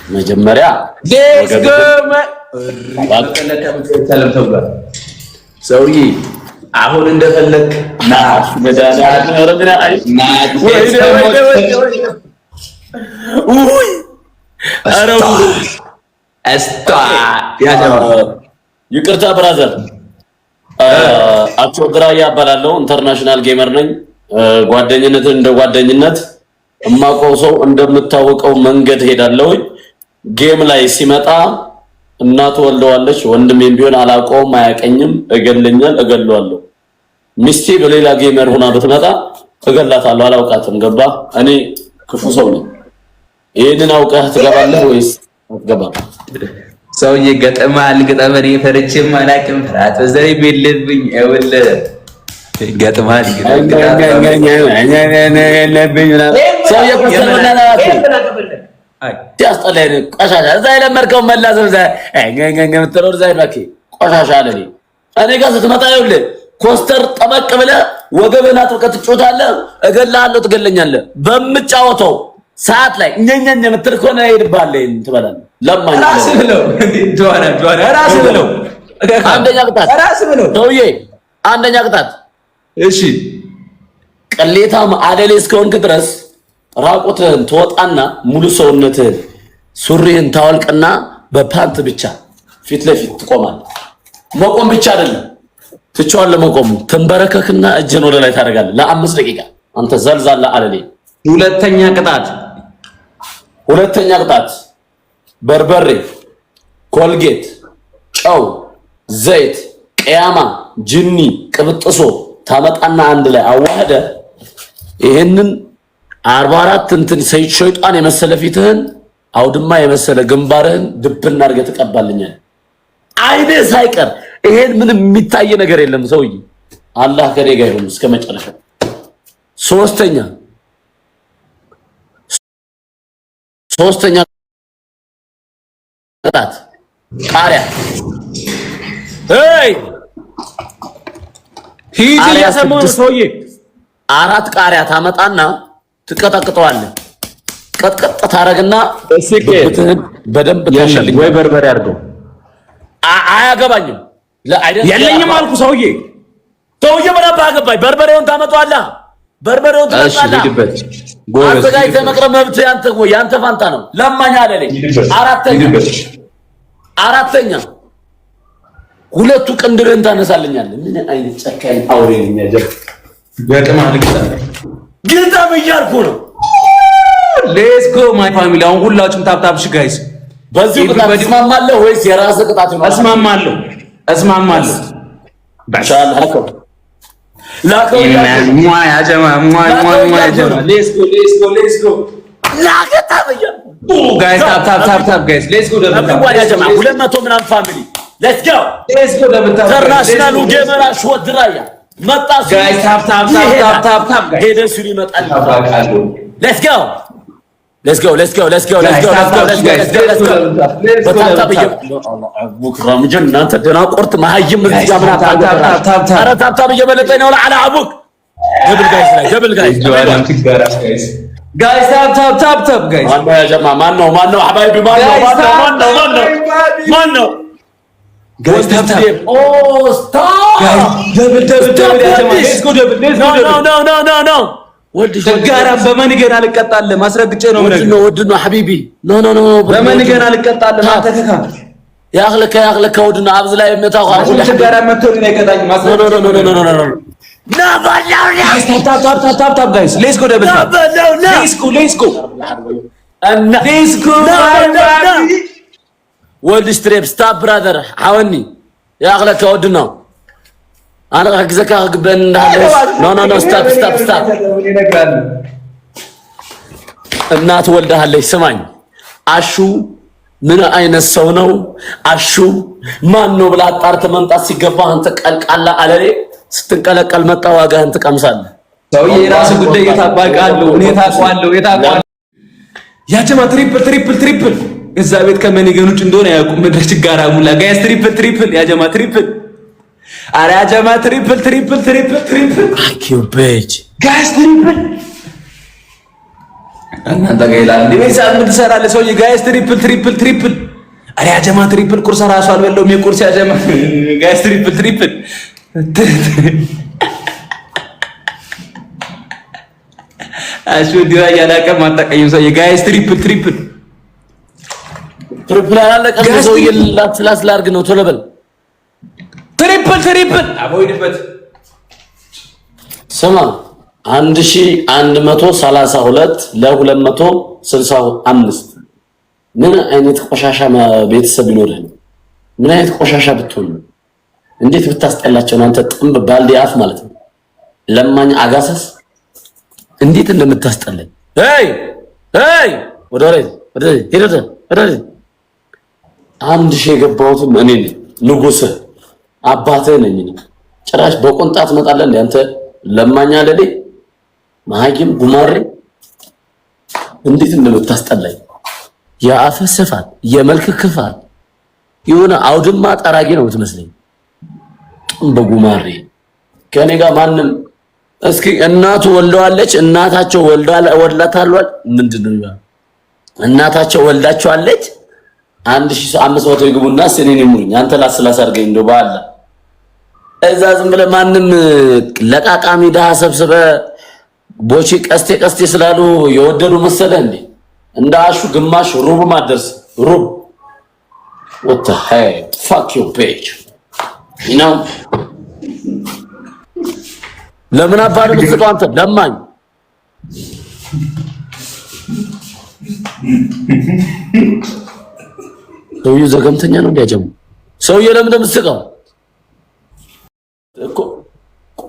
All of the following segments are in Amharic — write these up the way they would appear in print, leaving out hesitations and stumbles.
መጀመሪያ ሌትስ ጎ ሰውዬ አሁን እንደፈለክ ና ይቅርታ ብራዘር አቶ ግራያ እባላለሁ። ኢንተርናሽናል ጌመር ነኝ። ጓደኝነትን እንደ ጓደኝነት እማቆው ሰው እንደምታወቀው መንገድ ሄዳለሁ። ጌም ላይ ሲመጣ እናቱ ወልደዋለች። ወንድሜም ቢሆን አላውቀውም፣ አያቀኝም። እገለዋለሁ። ሚስቴ በሌላ ጌመር ሆና ብትመጣ እገላታለሁ። አላውቃትም። ገባ? እኔ ክፉ ሰው ነኝ። ይሄንን አውቀህ ትገባለህ ወይስ አትገባም? ሰውዬ ገጠማል ገጠመኔ ፈርቼም አላውቅም። ፍርሃት በዘይ ቢልብኝ እውል ገጠማል ሰውዬ ያስጠላኝ ቆሻሻ እዛ የለመድከው መላዘብ እዛ የምትለው እዛ ይባክ ቆሻሻ አለ። እኔ ጋር ስትመጣ ይኸውልህ ኮስተር ጠበቅ ብለህ ወገብህን አጥብቀህ ትጮታለህ። እገልሃለሁ፣ ትገለኛለህ። በምጫወተው ሰዓት ላይ እኛኛኛ የምትል ከሆነ ሄድብሃለሁ ትበላለህ። ለማኝ ራስህ ብለው ራስህ ብለው አንደኛ ቅጣት ራስህ ብለው ሰውዬ አንደኛ ቅጣት። እሺ ቅሌታም አደሌ እስከሆንክ ድረስ ራቁትህን ትወጣና ሙሉ ሰውነትህን ሱሪህን ታወልቅና በፓንት ብቻ ፊት ለፊት ትቆማለህ። መቆም ብቻ አይደለም ትቻለህ። መቆሙ ተንበረከክና እጅን ወደ ላይ ታደርጋለህ ለ5 ደቂቃ። አንተ ዘልዛላ አለሌ። ሁለተኛ ቅጣት በርበሬ፣ ኮልጌት፣ ጨው፣ ዘይት፣ ቅያማ፣ ጅኒ፣ ቅብጥሶ ታመጣና አንድ ላይ አዋህደ ይሄንን 44 እንትን ሸይጣን የመሰለ ፊትህን አውድማ የመሰለ ግንባርህን ድብና አድርገህ ትቀባልኛል። አይኔ ሳይቀር ይሄን ምንም የሚታይ ነገር የለም ሰውዬ። አላህ ከኔ ጋር ይሁን እስከ መጨረሻ። ሶስተኛ ቅጣት ቃሪያ። ሄይ ሂጂ ያሰማው ሰውዬ 4 ቃሪያ ታመጣና ትቀጠቅጠዋለህ። ቀጥቀጥ ታረግና በደንብ ታሸልኝ ወይ በርበሬ አድርገው። አያገባኝም የለኝም አልኩ ሰውዬ በደንብ አገባኝ። በርበሬውን ታመጣዋለህ። በርበሬውን ታመጣለህ። አዘጋጅተህ መቅረብ መብትህ ያንተ ፋንታ ነው። ለማኝ አይደለኝ። አራተኛ ሁለቱ ቅንድብህን ታነሳልኛለህ። ምን አይነት ጨካኝ አውሬ ነኝ ያጀብ በጥማት ግልጣ በያልኩ ነው። ሌትስ ጎ ማይ ፋሚሊ። አሁን ሁላችሁም ታፕታፕ እሺ ጋይስ። በዚህ ቅጣት እስማማለሁ ወይስ የራስህ ቅጣት ነው? እስማማለሁ። በሻል ሀከው ላከው ያ ጀማ ሌትስ ጎ ላከታ በያልኩ ጋይስ። ታፕታፕ ጋይስ ሌትስ ጎ ደብታ ያ ጀማ 200 ምናምን ፋሚሊ ሌትስ ጎ ደብታ ኢንተርናሽናል ጌመራ ሾት ድራያ መጣ ጋይስ። ታፕታፕ ጋይስ ሄደ ሲሉ ይመጣል። ሌትስ ጎ በታፕታፕ ሙክራም ጀናንተ ደናቆርት ማህይም እዚህ ጋር ምናምን ኧረ ታፕታፕ እየበለጠኝ ነው። ለዓላ አቡክ ደብል ጋይስ ታፕታፕ ጋይስ። ማነው ያ ጀማ? ማነው ሐባይቢ? ማነው ጋይስ? ታፕታፕ ኦ ስታፕ ደብል ያ ጀማ። ሌትስ ጎ ደብል ኖ ወድሽ ተጋራም በመንገን አልቀጣለ ማስረግጬ ነው ማለት ነው። ወድነው ሐቢቢ ኖ በመንገን አልቀጣለ ማተከካ ያخلك ወድነው አብዝ ላይ መታው አሁን ተጋራም መጥቶ ነው ይቀጣኝ ማስረግጬ ኖ ታፕታፕ ጋይስ ሌትስ ጎ ደብል ታፕ ሌትስ ጎ ወልድ ስትሬፕ ስታፕ ብራዘር ሐወኒ ያخلك ወድነው አና ከዘካ ግበን እንዳለ ኖ ስታፕ እናት ወልደሃለች። ስማኝ አሹ ምን አይነት ሰው ነው? አሹ ማን ነው ብላ አጣርተህ መምጣት ሲገባ አንተ ቀልቃላ አለሌ ስትንቀለቀል መጣ ዋጋህን ትቀምሳለህ። ሰውዬ የራስ ጉዳይ የታባቃለሁ እኔ ታቋለሁ ያጀማ ትሪፕል እዛ ቤት ከመንገኑጭ እንደሆነ ያውቁም መድረች ጋራ ሙላ ጋይስ ትሪፕል ያጀማ ትሪፕል አረ ያጀማ ትሪፕል አኪው ቤጅ ጋይስ ትሪፕል እናንተ ጋር ይላል እንዴ ወይስ ምን ትሰራለህ ሰውዬ? ጋይስ ትሪፕል አረ ያጀማ ትሪፕል ቁርስ ራሱ አልበለውም። የቁርስ ያጀማ ጋይስ ትሪፕል አሹ ዲራ ያላቀም አጣቀኝ ሰውዬ ጋይስ ትሪፕል አላለቀም ሰውዬ ላስላስ ላርግ ነው ቶሎ በል ትሪፕል አቦይድበት ስማ 1132 ለ265 ምን አይነት ቆሻሻ ቤተሰብ ይኖርህ? ምን አይነት ቆሻሻ ብትሆን እንዴት ብታስጠላቸው ነው አንተ ጥምብ ባልዲ አፍ ማለት ነው። ለማኝ አጋሰስ እንዴት እንደምታስጠላኝ ወደሬ ሄደደ አንድ ሺህ የገባሁትም እኔ ነኝ። ንጉስህ አባትህ ነኝ። ጭራሽ በቆንጣት ትመጣለህ እንዴ አንተ ለማኛ ለሌ ማሃቂም ጉማሬ እንዴት እንደምታስጠላኝ የአፍህ ስፋት የመልክ ክፋት የሆነ አውድማ ጠራጊ ነው የምትመስለኝ። በጉማሬ ከኔ ጋር ማንም እስኪ እናቱ ወልደዋለች እናታቸው ወልዳታሏል ምንድነው ያ እናታቸው ወልዳቸዋለች 1500 ይግቡና እኔን ይሙኝ አንተ ላስላስ አድርገኝ እንደው ባላ እዛ ዝም ብለህ ማንም ለቃቃሚ ደሃ ሰብስበ ቦቺ ቀስቴ ስላሉ የወደዱ መሰለ እንዴ እንዳሹ ግማሽ ሩብ ማደርስ ሩብ what the hell fuck your page you know ለምን አባሪ ምትሰጠው አንተ ለማኝ ሰውዬ ዘገምተኛ ነው እንዲያጀሙ ሰውዬ ለምን እንደምትስቀው እኮ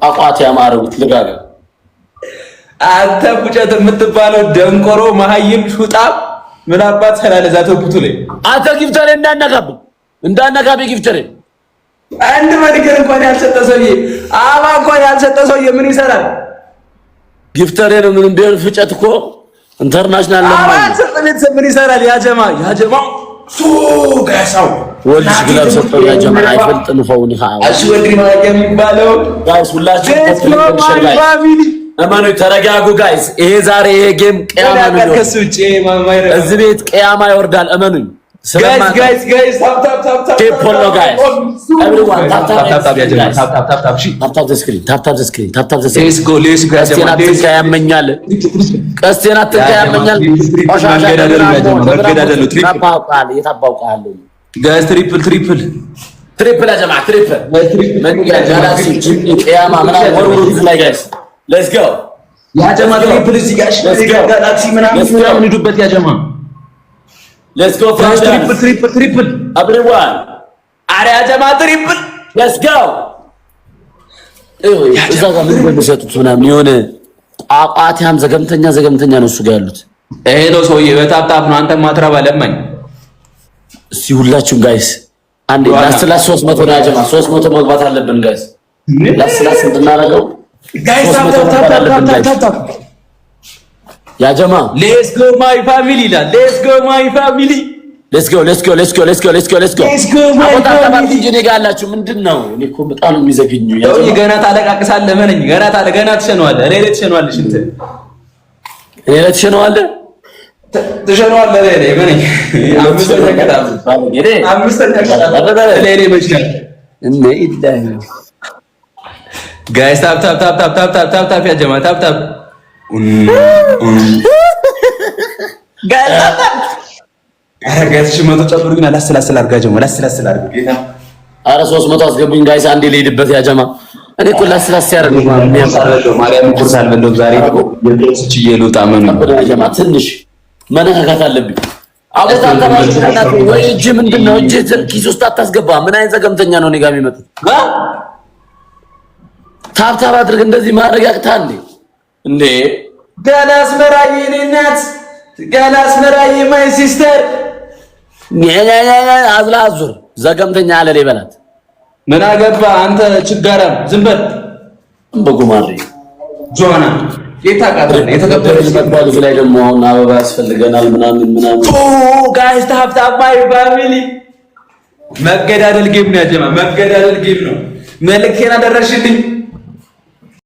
ቋቋት ያማረው ልጋጋ አንተ ቡጨት የምትባለው ደንቆሮ መሀይም ሹጣ ምን አባት ሰላለ ዛተውኩት ላይ አንተ ጊፍተሬ እንዳነጋብ ጊፍተሬ አንድ መንገር እንኳን ያልሰጠ ሰውዬ አባ እንኳን ያልሰጠ ሰውዬ ምን ይሰራል? ጊፍተሬ ነው ምንም ቢሆን ፍጨት እኮ ኢንተርናሽናል ነው ማለት ሰጠ ምን ይሰራል? ያጀማ ሱ ጋሳው ወልሽ ግላብ ሰጠው ያጀማ አይፈልጥ ንፈውን ይፋ አሽ ወንድሪ ማለት የሚባለው ጋይስ ሁላችሁ ፋሚሊ እመኑ ተረጋጉ ጋይስ ይሄ ዛሬ ይሄ ጌም ቅያማ ነው ከሱጭ እዚህ ቤት ቅያማ ይወርዳል እመኑኝ ጋይስ ታፕ ቴፖሎ ጋይስ everyone ታፕ the screen let's go ቀስቴናት ያመኛል ቆሻሻ መገዳደሉ የታባውቃል ጋይስ ትሪፕል አጀማ ትሪፕል መንገድ ጋላክሲ ጂሚ ቅያማ ምናምን ወርውሩ ላይ ጋይስ let's go ያጀማ ትሪፕል እዚህ ጋር ጋላክሲ ምናምን ሄዱበት ያጀማ let's go ትሪፕል everyone አረ ያጀማ ትሪፕል let's go እዛ ጋር ምን እንደሚሰጡት ምናምን የሆነ ቋቋቲያም ዘገምተኛ ነው እሱ ጋር ያሉት ይሄ ነው ሰውዬ በታፕታፕ ነው አንተ ማትረባ ለማኝ እስቲ ሁላችሁም ጋይስ አንዴ ላስላስ 300 ነው ያጀማ 300 መግባት አለብን ጋይስ ላስላስ እንድናረገው ጋይስ ታፕ ያጀማ let's go my family let's go my family let's go አቦታታባቲ ጂኔ ጋላችሁ ምንድነው? እኔ እኮ በጣም ነው የሚዘግኙ ያው ገና ታለቃቅሳለህ መነኝ ገና ትሸነዋለህ እኔ ላይ ትሸነዋለሽ እንት እኔ ላይ ትሸነዋለህ መነኝ አምስተኛ ቀጣ ለኔ መችላል እኔ ኢላሂ ጋይስ ታፕ ያጀማ ታፕ ጋይስ ሽመቶ ጨምሩኝ አላስላስል አድርጋጀማ አላስላስል አድርግ ጌታ አረ 300 አስገቡኝ ጋይስ አንዴ ልሄድበት ያጀማ እኔ እኮ ላስላስ ያደርግ ማርያም ቁርስ አልበለውም ዛሬ የቁርስ ይሉጣ መኑ ያጀማ ትንሽ መነካካት አለብኝ አቦታታባቲ ወይ እጅ ምንድነው እጅ ኪስ ውስጥ አታስገባ ምን አይነት ዘገምተኛ ነው እኔ ጋር የሚመጡት ታፕታፕ አድርግ እንደዚህ ማድረግ ያቅታል እንዴ ጋላስ መራዬ እናት ጋላስ መራዬ ማይ ሲስተር አዝላዙር ዘገምተኛ አለ ለበላት ምን አገባ አንተ ችጋራም ዝም በል በጉማሬ ጆና የታቃተነ የተከበረች መጥባሉ ላይ ደግሞ አሁን አበባ ያስፈልገናል ምናምን ጋይስ ታፕታፕ ማይ ፋሚሊ መገዳደል ጌም ነው ያጀማ መገዳደል ጌም ነው መልእክቴን አደረሽልኝ